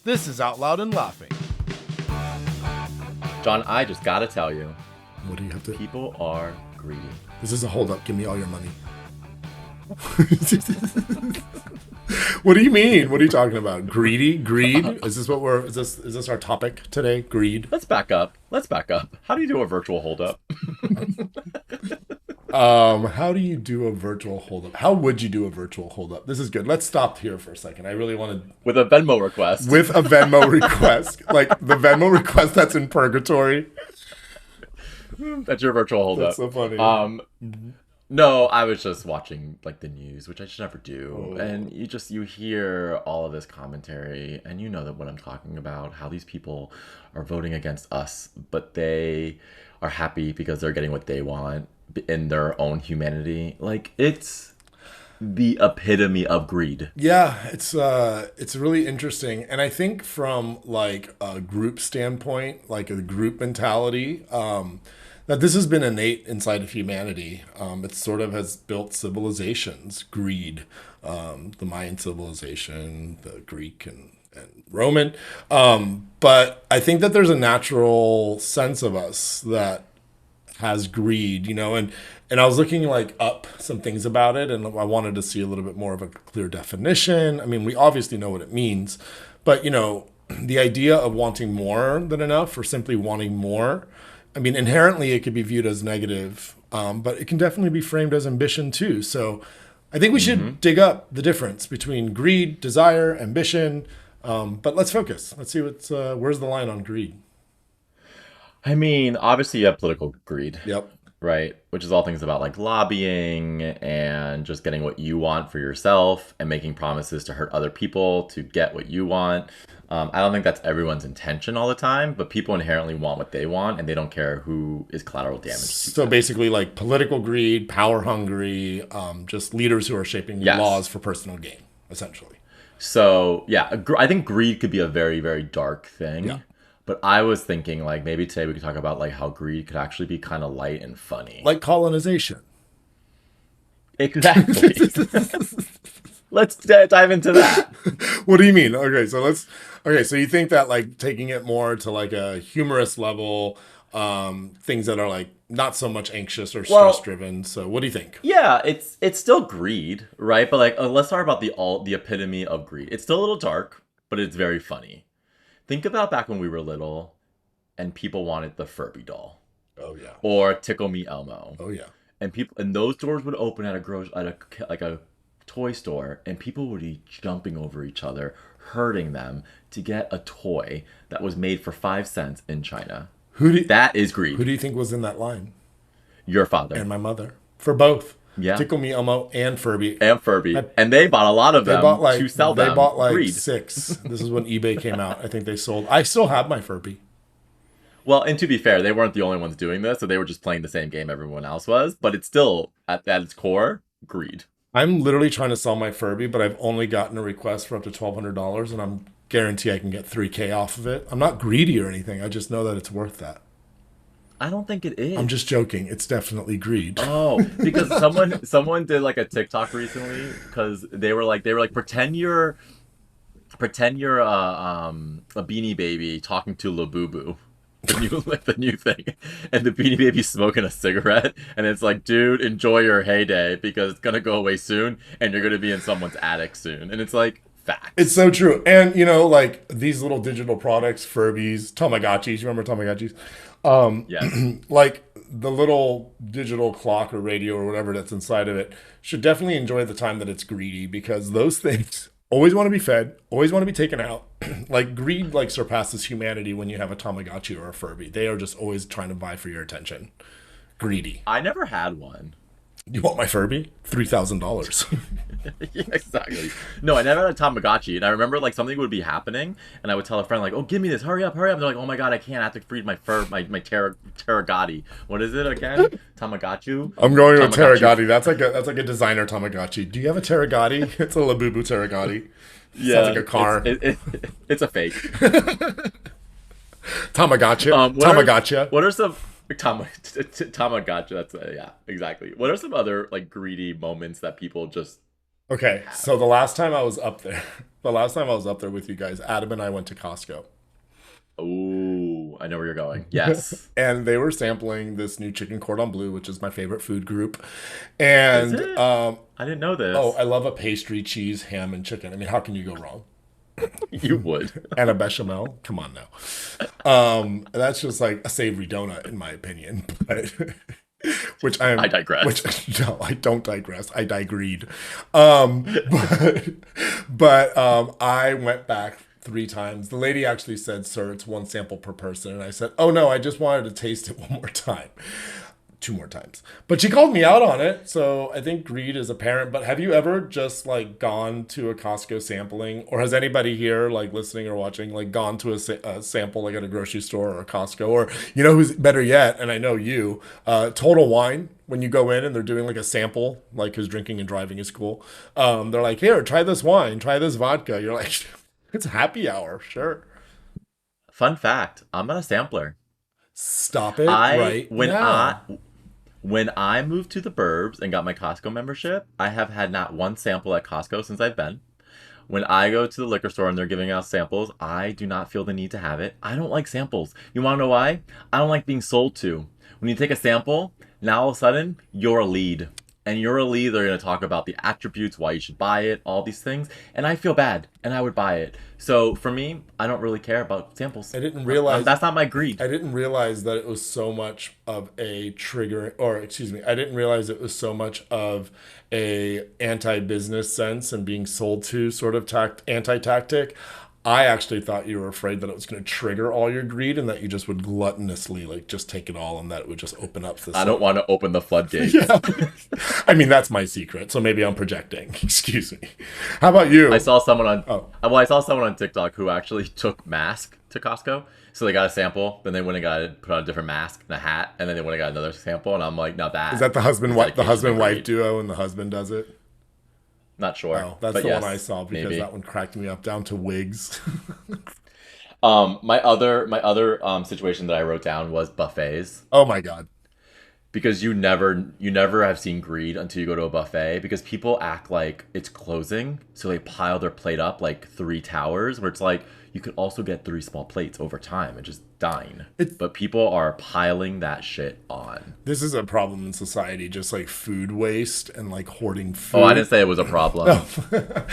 This is Out Loud and Laughing. John, I just gotta tell you, What do you have to? people are greedy. This is a hold up. Give me all your money. What do you mean? What are you talking about? Greedy? Greed? Is this what we're? Is this our topic today? Greed? Let's back up. How do you do a virtual holdup? How do you do a virtual hold up? How would you do a virtual hold up? This is good. Let's stop here for a second. I really want to. With a Venmo request. With a Venmo request, like the Venmo request that's in purgatory. That's your virtual holdup. That's so funny. No, I was just watching like the news, which I should never do. Oh. And you hear all of this commentary, and you know that what I'm talking about, how these people are voting against us, but they are happy because they're getting what they want in their own humanity. Like, it's the epitome of greed. Yeah, it's really interesting, and I think from like a group standpoint, like a group mentality, that this has been innate inside of humanity. It sort of has built civilizations. Greed, the Mayan civilization, the Greek and Roman. But I think that there's a natural sense of us that has greed, and I was looking like up some things about it, and I wanted to see a little bit more of a clear definition. I mean, we obviously know what it means, but the idea of wanting more than enough or simply wanting more, I mean, inherently it could be viewed as negative, but it can definitely be framed as ambition too. So I think we should dig up the difference between greed, desire, ambition, but let's focus. Let's see where's the line on greed. I mean, obviously you have political greed. Yep. Right, which is all things about like lobbying and just getting what you want for yourself and making promises to hurt other people to get what you want. I don't think that's everyone's intention all the time, but people inherently want what they want and they don't care who is collateral damage. So basically like political greed, power hungry, just leaders who are shaping laws for personal gain, essentially. So yeah, I think greed could be a very, very dark thing. Yeah. But I was thinking like maybe today we could talk about like how greed could actually be kind of light and funny. Like colonization. Exactly. Let's dive into that. What do you mean? Okay, so you think that like taking it more to like a humorous level, things that are like not so much anxious or stress driven. So what do you think? Yeah, it's still greed, right? But like let's talk about the epitome of greed. It's still a little dark, but it's very funny. Think about back when we were little and people wanted the Furby doll. Oh yeah. Or Tickle Me Elmo. Oh yeah. And those doors would open at a toy store, and people would be jumping over each other, hurting them to get a toy that was made for 5 cents in China. That is greed. Who do you think was in that line? Your father. And my mother. For both. Yeah. Tickle Me Elmo and Furby. And they bought a lot of them to sell them. They bought like greed. 6. This is when eBay came out. I think they sold. I still have my Furby. Well, and to be fair, they weren't the only ones doing this, so they were just playing the same game everyone else was. But it's still, at its core, greed. I'm literally trying to sell my Furby, but I've only gotten a request for up to $1,200, and I'm guarantee I can get $3,000 off of it. I'm not greedy or anything. I just know that it's worth that. I don't think it is. I'm just joking. It's definitely greed. Oh, because someone did like a TikTok recently because they were like pretend you're a Beanie Baby talking to Labubu. The new thing, and the Beanie Baby's smoking a cigarette, and it's like, dude, enjoy your heyday because it's gonna go away soon, and you're gonna be in someone's attic soon, and it's like fact. It's so true, and like these little digital products, Furbies, Tamagotchis. You remember Tamagotchis? Yes. Like the little digital clock or radio or whatever that's inside of it should definitely enjoy the time that it's greedy because those things always want to be fed, always want to be taken out. Like greed like surpasses humanity when you have a Tamagotchi or a Furby. They are just always trying to vie for your attention. Greedy. I never had one. You want my Furby? $3,000. Yeah, exactly. No, I never had a Tamagotchi, and I remember like something would be happening, and I would tell a friend like, "Oh, give me this! Hurry up, hurry up!" And they're like, "Oh my god, I can't! I have to feed my my Terragati. What is it again? Tamagotchi? I'm going with Terragati. That's like a designer Tamagotchi. Do you have a Terragati? It's a Labubu Terragati. Yeah, sounds like a car. It's a fake. Tamagotcha. What are some Tamagotchi? That's yeah, exactly. What are some other like greedy moments that people just Okay, so the last time I was up there, the last time I was up there with you guys, Adam and I went to Costco. Oh, I know where you're going. Yes. And they were sampling this new chicken cordon bleu, which is my favorite food group. Is And it? I didn't know oh, this. I love a pastry, cheese, ham, and chicken. I mean, how can you go wrong? You would. And a bechamel, come on now. That's just like a savory donut, in my opinion. But which I I'm, digress. which no, I don't digress. I digreed. But I went back 3 times. The lady actually said, "Sir, it's one sample per person," and I said, "Oh no, I just wanted to taste it one more time." 2 more times. But she called me out on it. So I think greed is apparent. But have you ever just like gone to a Costco sampling, or has anybody here like listening or watching like gone to a sample like at a grocery store or a Costco, or who's better yet? And I know you, Total Wine. When you go in and they're doing like a sample, like because drinking and driving is cool. They're like, here, try this wine, try this vodka. You're like, it's happy hour, sure. Fun fact, I'm not a sampler. Stop it I right now. when I moved to the burbs and got my Costco membership, I have had not one sample at Costco since I've been. When I go to the liquor store and they're giving out samples, I do not feel the need to have it. I don't like samples. You want to know why? I don't like being sold to. When you take a sample, now all of a sudden, you're a lead. And you're a lead, they're going to talk about the attributes, why you should buy it, all these things. And I feel bad, and I would buy it. So for me, I don't really care about samples. I didn't realize That's not my greed. I didn't realize that it was so much of a trigger, or excuse me, I didn't realize it was so much of a anti-business sense and being sold to sort of anti-tactic. I actually thought you were afraid that it was going to trigger all your greed and that you just would gluttonously like just take it all and that it would just open up this I like don't want to open the floodgates. yeah. I mean that's my secret, so maybe I'm projecting. Excuse me. How about I you? saw someone on Oh, I saw someone on TikTok who actually took mask to Costco. So they got a sample, then they went and put on a different mask and a hat, and then they went and got another sample. And I'm like, now is that that the is dedication to husband wife greed. duo and the husband does it? Not sure, Oh, that's but the one I yes, saw because maybe. that one cracked me up down to wigs. My other situation that I wrote down was buffets. Oh my god. Because you never have seen greed until you go to a buffet, because people act like it's closing, so they pile their plate up like 3 towers, where it's like you could also get 3 small plates over time and just dine. It But people are piling that shit on. This is a problem in society, just like food waste and like hoarding Oh, I food. didn't say it was a problem. Oh.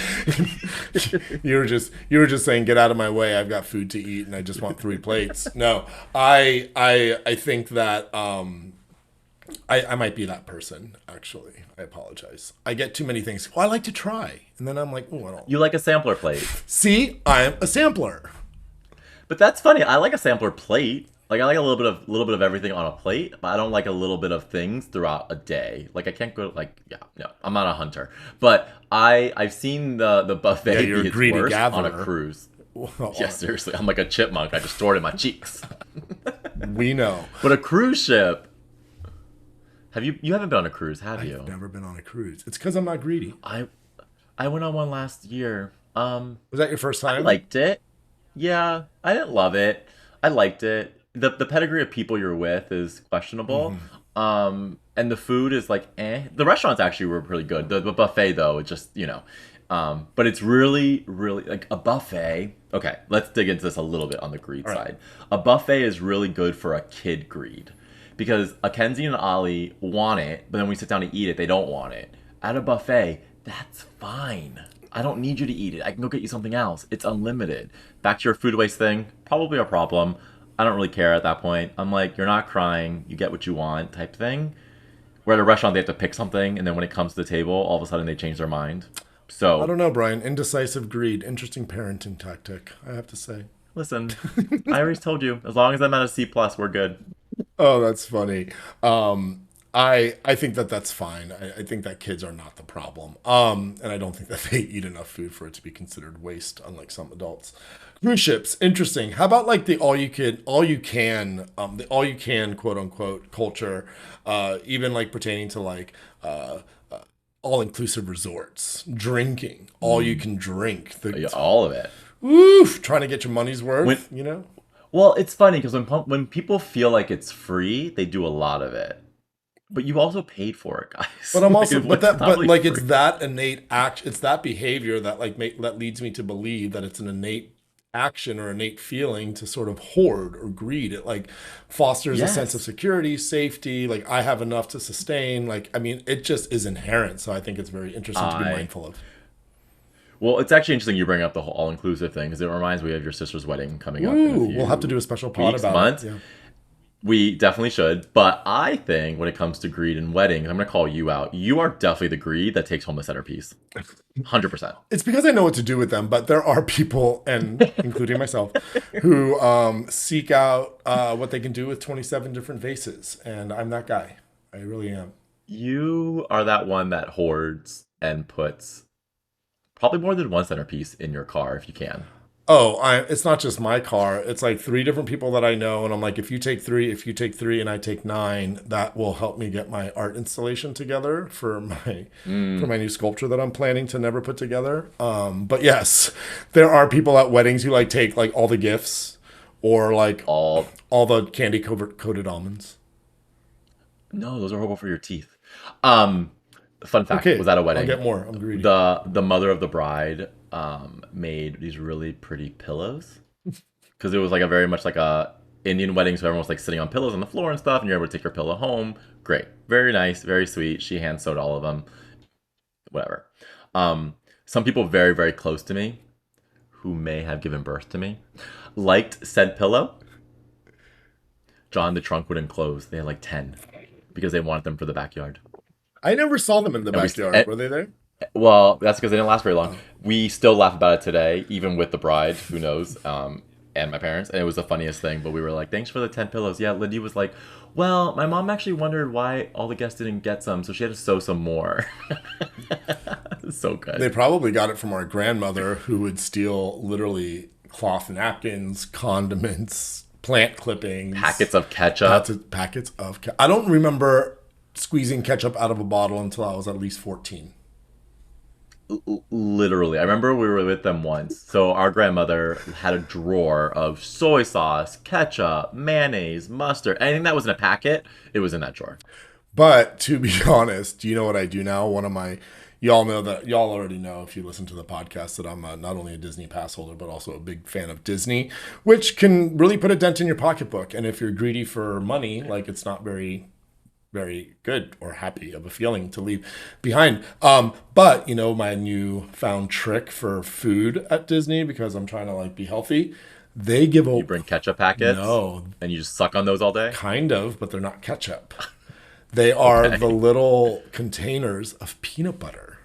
You were just saying get out of my way. I've got food to eat and I just want 3 plates. No. I think that I might be that person actually. I apologize. I get too many things. Well, I like to try. And then I'm like, "Oh, I don't." You like a sampler plate. See, I'm a sampler. But that's funny. I like a sampler plate. Like I like a little bit of everything on a plate, but I don't like a little bit of things throughout a day. Like I can't go like yeah, no, I'm not a hunter. But I've seen the Yeah, buffet you're a be its greedy worst on a gatherer. cruise. Yeah, Well, seriously. I'm like a chipmunk. I just store it in my cheeks. we know. But a cruise ship, you haven't been on a cruise, have I've you? never been on a cruise. It's because I'm not greedy. I went on one last year. Was that your first I time? liked it. Yeah, I didn't love it. I liked it. The pedigree of people you're with is questionable. And the food is like eh. The restaurants actually were pretty good. The buffet though, it just but it's really, really like a buffet. Okay, let's dig into this a little bit on the greed All right. side. A buffet is really good for a kid greed because a Kenzie and Ollie want it, but then we sit down to eat it, they don't want it. At a buffet, that's fine. I don't need you to eat it. I can go get you something else. It's unlimited. Back to your food waste thing, probably a problem. I don't really care at that point. I'm like, you're not crying, you get what you want type thing. Where at a restaurant they have to pick something, and then when it comes to the table, all of a sudden they change their mind. I So don't know, Brian. Indecisive greed. Interesting parenting tactic, I have to say. listen, I already told you. As long as I'm at a C plus, we're good. Oh, that's funny. I think that that's fine. I think that kids are not the problem. And I don't think that they eat enough food for it to be considered waste, unlike some adults. Cruise ships, interesting. How about like the all you can quote unquote culture, even like pertaining to like all inclusive resorts, drinking, all you can drink. Yeah, The all of it. oof, trying to get your money's When worth. well, it's funny because when people feel like it's free, they do a lot of it. But you also paid for it, But guys. I'm Like also, it was not but really like free. it's that innate act, it's that behavior that that leads me to believe that it's an innate action or innate feeling to sort of hoard or greed. It like fosters a sense of Yes. security, safety, like I have enough to sustain. Like, I mean, it just is inherent. So I think it's very interesting to be I mindful of. Well, it's actually interesting you bring up the whole all-inclusive thing because it reminds me of your sister's wedding coming up in a Ooh, we'll have to do few a special pod weeks, about it. months. Yeah. We definitely should. But I think when it comes to greed and weddings, I'm going to call you out. You are definitely the greed that takes home the centerpiece. 100%. It's because I know what to do with them, but there are people, and including myself, who seek out what they can do with 27 different vases. And I'm that guy. I really am. You are that one that hoards and puts probably more than one centerpiece in your car if you can. Oh, it's not just my car. It's like three different people that I know. And I'm like, if you take three, if you take three and I take nine, that will help me get my art installation together for Mm, my new sculpture that I'm planning to never put together. But yes, there are people at weddings who like take like all the gifts or like all all the candy coated almonds. No, those are horrible for your teeth. Um, Fun fact was Okay, at a I'll get wedding. more. I'm greedy. The mother of the bride made these really pretty pillows because it was like a very much like a Indian wedding, so everyone was like sitting on pillows on the floor and stuff, and you're able to take your pillow home. Great, very nice, very sweet. She hand sewed all of them. Whatever. Some people very close to me who may have given birth to me liked said pillow. John, the trunk wouldn't close. They had like 10 because they wanted them for the backyard. I never saw them in the And we backyard. and, Were they there? Well, that's because they didn't last very long. Oh. We still laugh about it today, even with the bride, who knows, and my parents. And it was the funniest thing. But we were like, thanks for the 10 pillows. Yeah, Lindy was like, well, my mom actually wondered why all the guests didn't get some, so she had to sew some more. So They good. probably got it from our grandmother who would steal literally cloth napkins, condiments, plant clippings, Packets of ketchup. packets of. I don't remember squeezing ketchup out of a bottle until I was at least 14. Literally. I remember we were with them once. So our grandmother had a drawer of soy sauce, ketchup, mayonnaise, mustard. Anything that was in a packet, it was in that drawer. But to be honest, do you know what I do now? Y'all know that, y'all already know if you listen to the podcast that I'm not only a Disney pass holder, but also a big fan of Disney, which can really put a dent in your pocketbook. And if you're greedy for money, like it's not very good or happy of a feeling to leave behind. But you know, my new found trick for food at Disney, because I'm trying to like be healthy, they give a You bring ketchup packets no, and you just suck on those all day. kind of, but they're not ketchup. They are the Okay. little containers of peanut butter.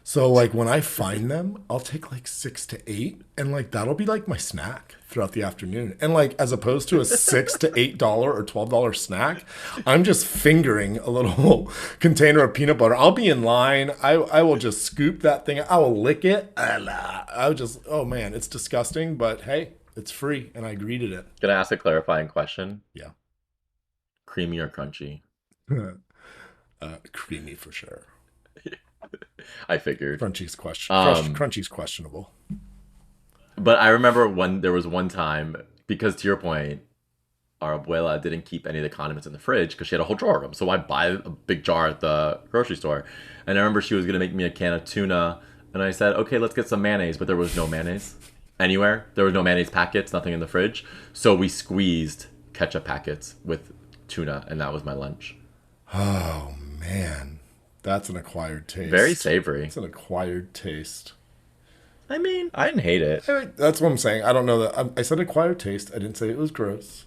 So like when I find them, I'll take like 6 to 8, and like that'll be like my snack throughout the afternoon. And like as opposed to a $6 to $8 or $12 snack, I'm just fingering a little container of peanut butter. I'll be in line. I will just scoop that thing. I will lick it. I would just, oh man, it's disgusting, but hey, it's free and I greeted it. Gonna ask a clarifying question. Yeah. Creamy or crunchy? Creamy for sure. I figured. Um, Crunchy's questionable. but I remember when there was one time, because to your point, our abuela didn't keep any of the condiments in the fridge because she had a whole drawer of them. So I buy a big jar at the grocery store. And I remember she was going to make me a can of tuna. And I said, okay, let's get some mayonnaise. But there was no mayonnaise anywhere. There was no mayonnaise packets, nothing in the fridge. So we squeezed ketchup packets with tuna. And that was my lunch. Oh man, that's an acquired Very taste. savory. It's an acquired taste. I mean, I didn't hate it. That's what I'm saying. I don't know that I said acquired taste. I didn't say it was gross.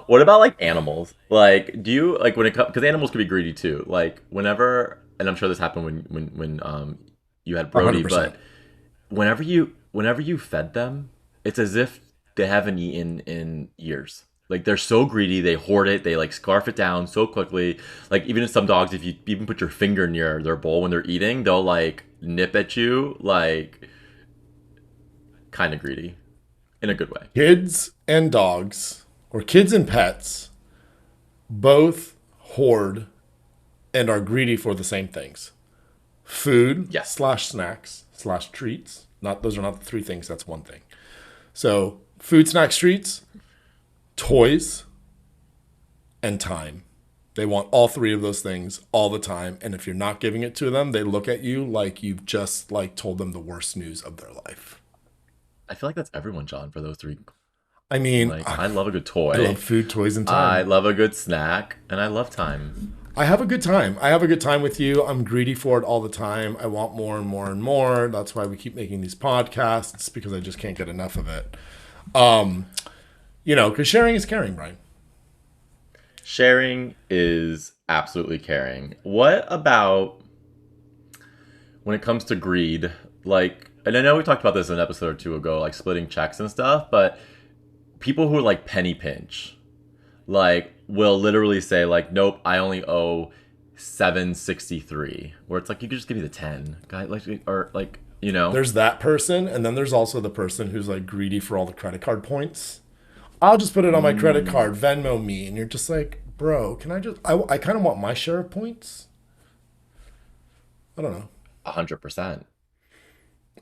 What about like animals? Like, do you like when it comes because animals can be greedy too. Like, whenever, and I'm sure this happened when you had Brody, 100%. but whenever you fed them, it's as if they haven't eaten in years. Like they're so greedy, they hoard it, they like scarf it down so quickly. Like even in some dogs, if you even put your finger near their bowl when they're eating, they'll like nip at you, like kind of greedy in a good way. Kids and dogs, or kids and pets, both hoard and are greedy for the same things: food Yes. slash snacks slash treats. Not those are not the three things. That's one thing. So food, snacks, treats, toys, and time. They want all three of those things all the time. And if you're not giving it to them, they look at you like you've just like told them the worst news of their life. I feel like that's everyone, John, for those three. I mean, Like, I love a good I love toy, food, toys, and I time. love a good snack, and I love time. I have a good time. I have a good time with you. I'm greedy for it all the time. I want more and more and more. That's why we keep making these podcasts because I just can't get enough of it. Because sharing is caring, Brian. Sharing is absolutely caring. What about when it comes to greed? Like, and I know we talked about this in an episode or two ago, like splitting checks and stuff, but people who are like penny pinch, like, will literally say, like, nope, I only owe 763, where it's like, you could just give me the 10, guy, like, or like, There's that person, and then there's also the person who's like greedy for all the credit card points. I'll just put it on my credit card, Venmo me, and you're just like, bro, can I just? I kind of want my share of points. I don't know. 100%.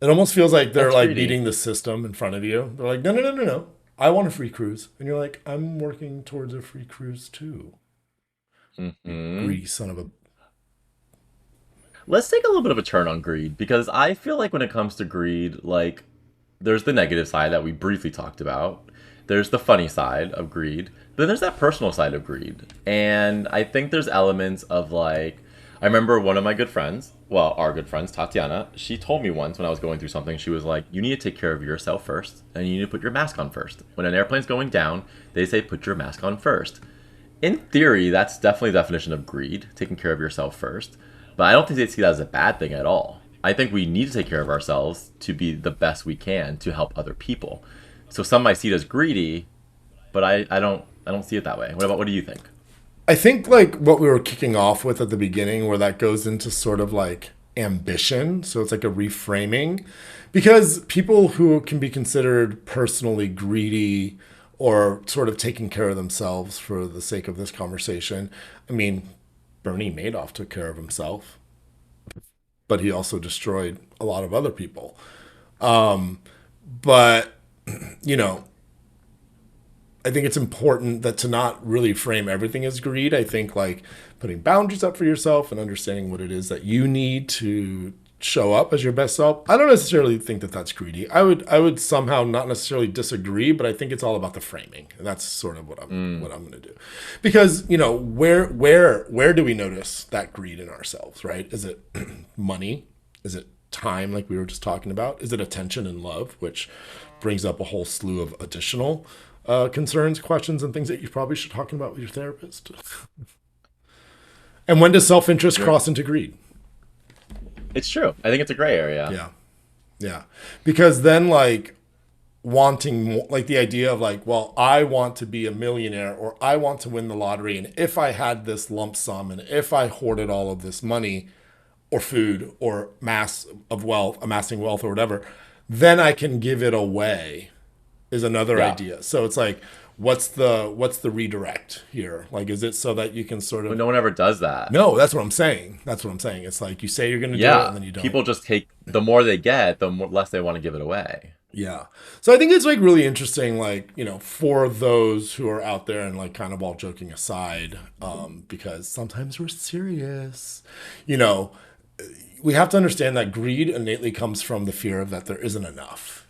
It almost feels like they're That's like greedy. beating the system in front of you. They're like, no, no, no, no, no. I want a free cruise, and you're like, I'm working towards a free cruise too. You Hmm. greedy son of a. Let's take a little bit of a turn on greed, because I feel like when it comes to greed, like, there's the negative side that we briefly talked about. There's the funny side of greed. Then there's that personal side of greed. And I think there's elements of like, I remember one of my good friends, well, our good friends, Tatiana, she told me once when I was going through something, she was like, you need to take care of yourself first, and you need to put your mask on first. When an airplane's going down, they say put your mask on first. In theory, that's definitely the definition of greed, taking care of yourself first. But I don't think they see that as a bad thing at all. I think we need to take care of ourselves to be the best we can to help other people. So some might see it as greedy, but I don't see it that way. What do you think? I think like what we were kicking off with at the beginning, where that goes into sort of like ambition. So it's like a reframing, because people who can be considered personally greedy or sort of taking care of themselves for the sake of this conversation. I mean, Bernie Madoff took care of himself, but he also destroyed a lot of other people. But, you know, I think it's important that to not really frame everything as greed. I think like putting boundaries up for yourself and understanding what it is that you need to show up as your best self. I don't necessarily think that that's greedy. I would somehow not necessarily disagree, but I think it's all about the framing. And that's sort of what I'm going to do. Because, where do we notice that greed in ourselves, right? Is it money? Is it time like we were just talking about? Is it attention and love, which brings up a whole slew of additional concerns, questions, and things that you probably should talking about with your therapist. And when does self-interest You're, cross into greed? it's true. I think it's a gray area. Yeah, yeah, because then like wanting more, like the idea of like, well, I want to be a millionaire or I want to win the lottery, and if I had this lump sum and if I hoarded all of this money or food or mass of wealth, amassing wealth or whatever, then I can give it away is another Yeah. idea. So it's like, what's the redirect here? Like, is it so that you can sort But of? no one ever does that. No, that's what I'm saying. That's what I'm saying. It's like you say you're going to do it and Yeah. then you don't. People just take, the more they get, the more less they want to give it away. Yeah. So I think it's like really interesting, like, for those who are out there and like kind of all joking aside, because sometimes we're serious, you know, we have to understand that greed innately comes from the fear of that there isn't enough.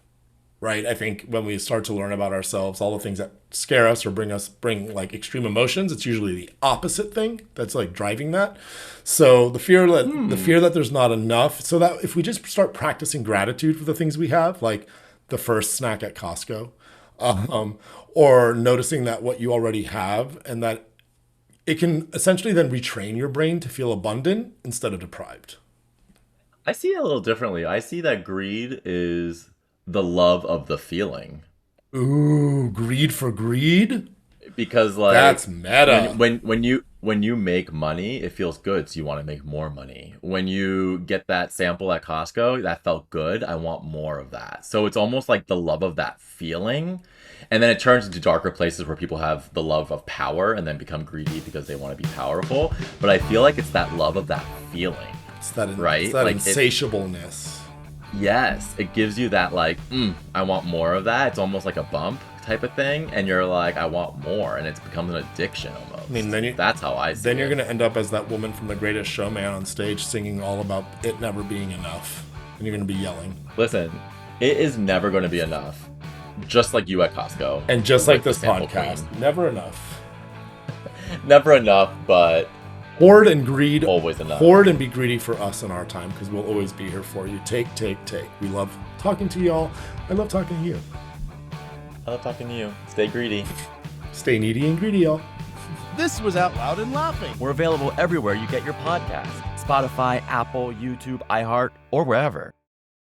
Right. I think when we start to learn about ourselves, all the things that scare us or bring like extreme emotions, it's usually the opposite thing that's like driving that. So the fear that there's not enough, so that if we just start practicing gratitude for the things we have, like the first snack at Costco, um, or noticing that what you already have, and that it can essentially then retrain your brain to feel abundant instead of deprived. I see it a little differently. I see that greed is the love of the feeling. Ooh, greed for greed? Because That's like meta. when you make money, it feels good, so you want to make more money. When you get that sample at Costco, that felt good, I want more of that. So it's almost like the love of that feeling. And then it turns into darker places where people have the love of power and then become greedy because they want to be powerful. But I feel like it's that love of that feeling, It's right? that Like it, insatiableness. yes, it gives you that like, I want more of that. It's almost like a bump type of thing, and you're like, I want more, and it's becomes an addiction almost. I mean, that's how I see then it. you're going to end up as that woman from The Greatest Showman on stage singing all about it never being enough. And you're going to be yelling. Listen, it is never going to be enough. Just like you at Costco. And just like this sample podcast. queen. Never enough. Never enough, but Hoard and greed. always enough. Hoard and be greedy for us in our time, because we'll always be here for you. Take. We love talking to y'all. I love talking to you. I love talking to you. Stay greedy. Stay needy and greedy, y'all. This was Out Loud and Laughing. We're available everywhere you get your podcasts. Spotify, Apple, YouTube, iHeart, or wherever.